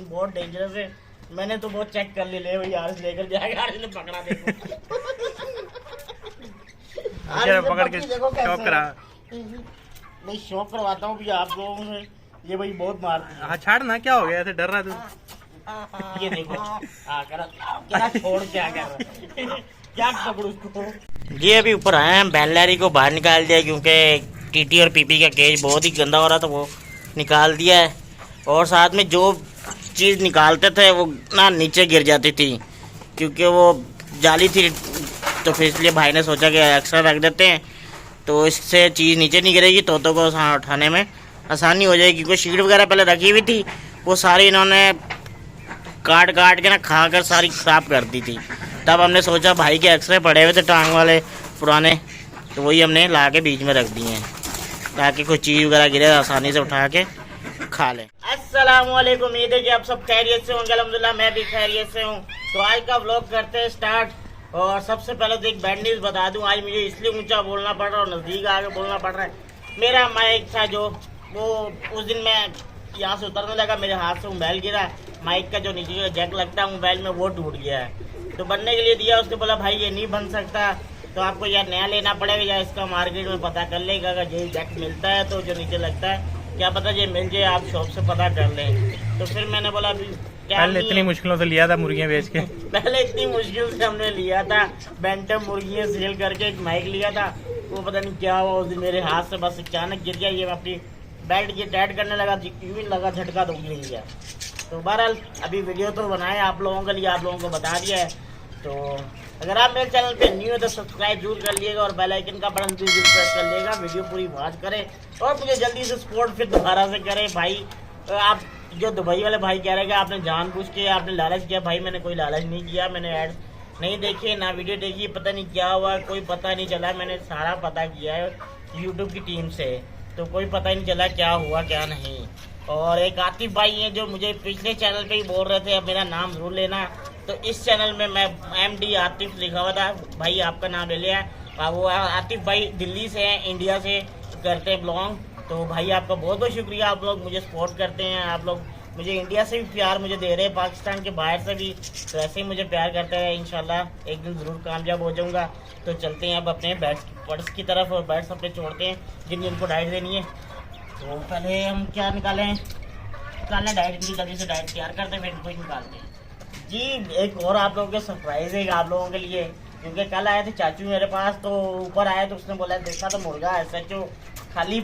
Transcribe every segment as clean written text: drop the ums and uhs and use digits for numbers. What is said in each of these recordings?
बहुत डेंजरस है। मैंने तो बहुत चेक कर ले भाई, यार लेकर जाएगा, यार ने पकड़ा देखो। पकड़ के शौक करा। मैं शौक करवाता हूँ भी आप लोगों से। ये भाई बहुत मारती है। हाँ छाड़ ना, क्या हो गया, ऐसे डर रहा तू। ये देखो क्या छोड़ क्या कर क्या पकड़ू उसको। जी अभी ऊपर आए हैं, बैलरी को बाहर निकाल दिया क्योंकि टीटी और पीपी का केज बहुत ही गंदा हो रहा था, वो निकाल दिया है। और साथ में जो चीज़ निकालते थे वो ना नीचे गिर जाती थी क्योंकि वो जाली थी, तो फिर इसलिए भाई ने सोचा कि एक्स्ट्रा रख देते हैं तो इससे चीज़ नीचे नहीं गिरेगी, तोतों को उठाने में आसानी हो जाएगी। क्योंकि शीट वगैरह पहले रखी हुई थी, वो सारी इन्होंने काट के ना खा कर सारी खराब कर दी थी। तब हमने सोचा भाई के एक्सरे पड़े हुए थे टांग वाले पुराने, तो वही हमने ला के बीच में रख दिए हैं ताकि कोई चीज़ वगैरह गिरे आसानी से उठा के खा लें। अस्सलाम वालेकुम, उम्मीद है कि आप सब खैरियत से होंगे। अल्हम्दुलिल्लाह मैं भी खैरियत से हूँ। तो आज का व्लॉग करते हैं स्टार्ट। और सबसे पहले तो एक बैड न्यूज़ बता दूँ, आज मुझे इसलिए ऊंचा बोलना पड़ रहा है और नज़दीक आके बोलना पड़ रहा है। मेरा माइक था जो वो उस दिन मैं यहाँ से उतरने लगा, मेरे हाथ से मोबाइल गिरा, माइक का जो नीचे का जैक लगता है मोबाइल में वो टूट गया है। तो बनने के लिए दिया, उसने बोला भाई ये नहीं बन सकता, तो आपको यार नया लेना पड़ेगा या इसका मार्केट में पता कर लेगा। अगर यही जैक मिलता है तो जो नीचे लगता है, क्या पता ये मिल जाए, आप शॉप से पता कर लें। तो फिर मैंने बोला अभी क्या, पहले इतनी मुश्किलों से लिया था मुर्गियाँ बेच के। पहले इतनी मुश्किल से हमने लिया था, बैंटम मुर्गियाँ सेल करके एक माइक लिया था, वो पता नहीं क्या हुआ उस दिन मेरे हाथ से बस अचानक गिर गया। ये मैं अपनी बेल्ट ये टाइट करने लगा, यूं लगा झटका तो गिर गया। तो बहरहाल अभी वीडियो तो बनाए आप लोगों के लिए, आप लोगों को बता दिया है। तो अगर आप मेरे चैनल पे न्यू है तो सब्सक्राइब जरूर कर लिएगा और बेल आइकन का बटन भी जरूर प्रेस कर लिएगा, वीडियो पूरी वॉच करें और मुझे जल्दी से सपोर्ट फिर दोबारा से करें। भाई आप जो दुबई वाले भाई कह रहे हैं कि आपने जानबूझ के आपने लालच किया, भाई मैंने कोई लालच नहीं किया, मैंने एड नहीं देखे ना वीडियो देखी, पता नहीं क्या हुआ, कोई पता नहीं चला। मैंने सारा पता किया है यूट्यूब की टीम से, तो कोई पता ही नहीं चला क्या हुआ क्या नहीं। और एक आतिफ भाई हैं जो मुझे पिछले चैनल पे ही बोल रहे थे अब मेरा नाम जरूर लेना, तो इस चैनल में मैं MD आतिफ लिखा हुआ था, भाई आपका नाम ले लिया। वो आतिफ भाई दिल्ली से हैं, इंडिया से करते हैं बिलोंग। तो भाई आपका बहुत बहुत शुक्रिया, आप लोग मुझे सपोर्ट करते हैं, आप लोग मुझे इंडिया से भी प्यार मुझे दे रहे हैं, पाकिस्तान के बाहर से भी, तो ऐसे ही मुझे प्यार करते हैं। इंशाल्लाह एक दिन ज़रूर कामयाब हो जाऊँगा। तो चलते हैं अब अपने बर्ड्स की तरफ और बर्ड्स अपने छोड़ते हैं जिनको डाइट देनी है। तो पहले हम क्या निकालें डाइट की, जल्दी से डाइट तैयार करते हैं फिर इनको निकालते हैं। जी एक और आप लोगों के सरप्राइज है आप लोगों के लिए, क्योंकि कल आए थे चाचू मेरे पास, तो ऊपर आए तो उसने बोला देखा तो मुर्गा है, सचो खाली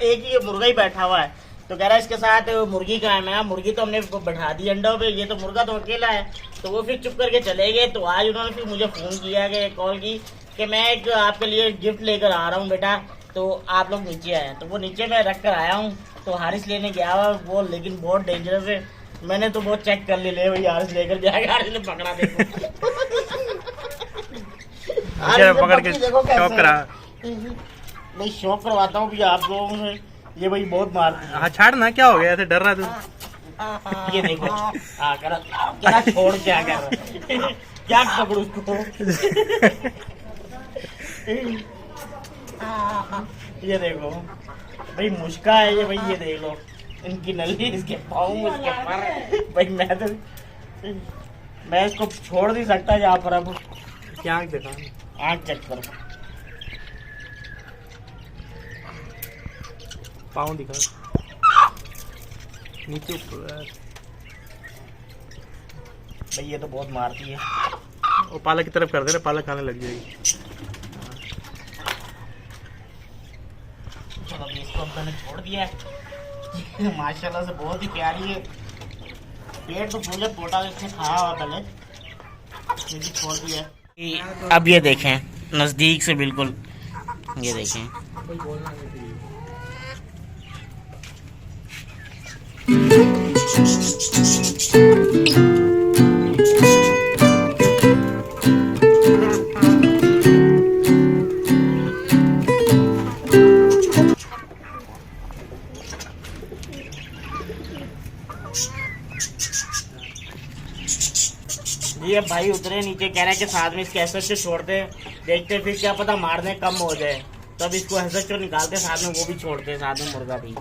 एक ही मुर्गा ही बैठा हुआ है। तो कह रहा है इसके साथ मुर्गी का है। मैं मुर्गी तो हमने बैठा दी अंडों पे, ये तो मुर्गा तो अकेला है। तो वो फिर चुप करके चले गए। तो आज उन्होंने फिर मुझे फ़ोन किया कि कॉल की कि मैं एक आपके लिए गिफ्ट लेकर आ रहा हूँ बेटा, तो आप लोग नीचे आए। तो वो नीचे मैं रख कर आया हूँ, तो हारिस लेने गया हुआ वो, लेकिन बहुत डेंजरस है। मैंने तो बहुत चेक कर ले भाई, हारिस लेकर जाएगा, हारिस ने पकड़ा देखो। पकड़ के शौक करा। मैं शौक करवाता हूँ भी आप लोगों से। ये भाई बहुत मारती है। हाँ छाड़ ना, क्या हो गया, ऐसे डर रहा तू। ये देखो क्या छोड़ क्या कर क्या पकड़ू उसको। ये देखो भाई मुश्का है ये भाई, ये देख लो इनकी नली, इसके पाँव, इसके पर। भाई मैं इसको छोड़ नहीं सकता यहाँ पर। अब क्या आँख देखा, आँख चेक करो, पाँव दिखा नीचे ऊपर। भाई ये तो बहुत मारती है। वो पालक की तरफ कर दे रहे, पालक खाने लग जाएगी। चलो अभी इसको मैंने छोड़ दिया है। माशाल्लाह से बहुत ही प्यारी है, पेट तो पूरे पोटा इसने खाया हुआ पहले, ये भी छोड़ दिया। अब ये देखें नजदीक से बिल्कुल, ये देखें ये भाई उतरे नीचे, कह रहे हैं कि साथ में इसके SHO छोड़ते देखते फिर क्या पता मारने कम हो जाए, तब इसको SHO निकालते साथ में वो भी छोड़ते साथ में मुर्गा भी।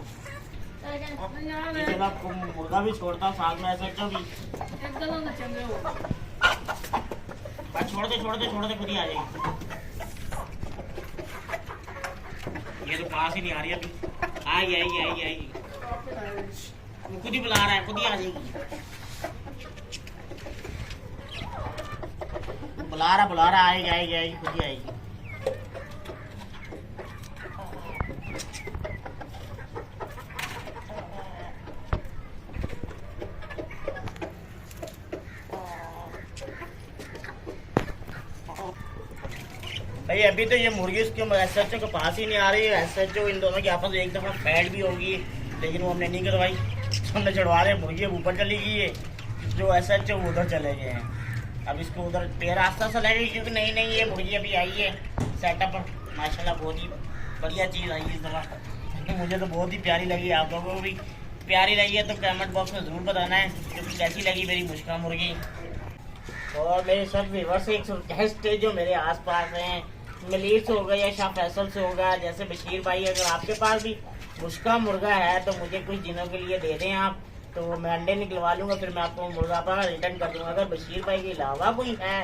इसे मैं मुर्गा भी छोड़ता हूँ साथ में ऐसा भी। बस छोड़ दे खुद ही आ जाएगी। ये तो पास ही नहीं आ रही अभी। आएगी वो खुद ही बुला रहा है, खुद ही आ जाएगी। बुला रहा आएगी खुद ही आएगी। भाई अभी तो ये मुर्गी उसके एसएचओ के पास ही नहीं आ रही है। एसएचओ इन दोनों की आपस में एक दफा फैट भी होगी, लेकिन वो हमने नहीं करवाई। हमने चढ़वा रहे मुर्गी ऊपर चली गई है, जो एसएचओ उधर चले गए हैं। अब इसको उधर पैर आस्ता सा लगेगी, क्योंकि नहीं ये मुर्गी अभी आई है सेटअप पर। माशाल्लाह बहुत ही बढ़िया चीज़ आई है इस दफा। मुझे तो बहुत ही प्यारी लगी, आप लोगों को भी प्यारी लगी है तो कमेंट बॉक्स में ज़रूर बताना है क्योंकि कैसी लगी मेरी मुश्का मुर्गी। और मेरे सब व्यूअर्स से एक रिक्वेस्ट है, जो मेरे आसपास हैं, मलीर से होगा या शाह फैसल से होगा, जैसे बशीर भाई, अगर आपके पास भी मुश्का मुर्गा है तो मुझे कुछ दिनों के लिए दे दें आप, तो मैं अंडे निकलवा लूँगा, फिर मैं आपको मुर्गा पर रिटर्न कर दूँगा। अगर बशीर भाई के अलावा कोई है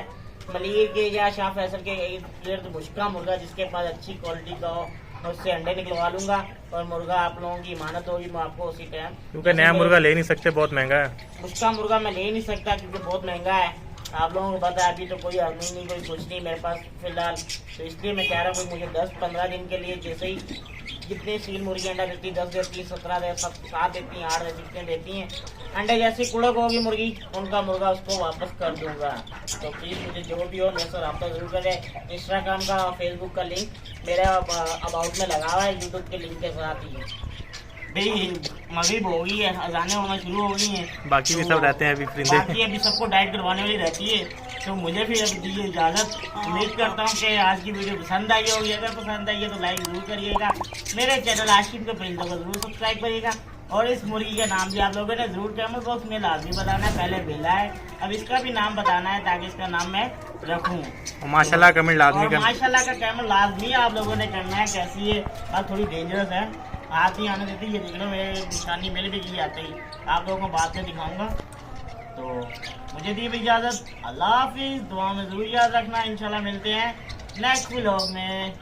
मलीर के या शाह फैसल के इर्द तो मुश्का मुर्गा जिसके पास अच्छी क्वालिटी का हो, मैं उससे अंडे निकलवा लूँगा और मुर्गा आप लोगों की इमानत होगी, मैं आपको उसी टाइम। क्योंकि नया मुर्गा ले नहीं सकते, बहुत महंगा है। मुश्का मुर्गा मैं ले नहीं सकता क्योंकि बहुत महंगा है, आप लोगों को पता है। अभी तो कोई अर्निंग नहीं, कोई कुछ नहीं मेरे पास फिलहाल, तो इसलिए मैं कह रहा हूँ मुझे 10-15 दिन के लिए, जैसे ही जितने सील मुर्गी अंडा देती, 10 देती, 17 देती, 7 देती, 8 देती, जितने देती हैं अंडे, जैसे कुड़क होगी मुर्गी उनका मुर्गा उसको वापस कर दूंगा। तो प्लीज़ मुझे जो भी हो मेरे से रब्ता जरूर करें। इंस्टाग्राम का और फेसबुक का लिंक मेरे अबाउट में लगा हुआ है, यूट्यूब के लिंक के साथ ही। भाई मगरिब हो गई है, अजानें होना शुरू हो गई हैं, बाकी भी सब रहते हैं अभी परिंदे। बाकी अभी सबको डाइट करवाने वाली रहती है, तो मुझे फिर अभी दीजिए इजाज़त। उम्मीद करता हूँ कि आज की वीडियो पसंद आई होगी। अगर पसंद आई है तो लाइक ज़रूर करिएगा, मेरे चैनल आशिक के परिंदों को ज़रूर सब्सक्राइब करिएगा, और इस मुर्गी का नाम भी आप लोगों ने ज़रूर कमेंट बॉक्स में लाजमी बताना है। पहले बेला है, अब इसका भी नाम बताना है ताकि इसका नाम मैं रखूँ। माशाल्लाह कमेंट लाजमी और करना। माशाल्लाह का कमेंट लाजमी आप लोगों ने करना है। कैसी है और थोड़ी डेंजरस है, हाथ ही आने देती है, देख लो मेरे निशानी मेरे भी की आते ही, आप लोगों को बाद में दिखाऊंगा। तो मुझे दी इजाज़त, अल्लाह हाफिज़। दुआ में ज़रूर याद रखना, इंशाल्लाह मिलते हैं नेक्स्ट व्लॉग में।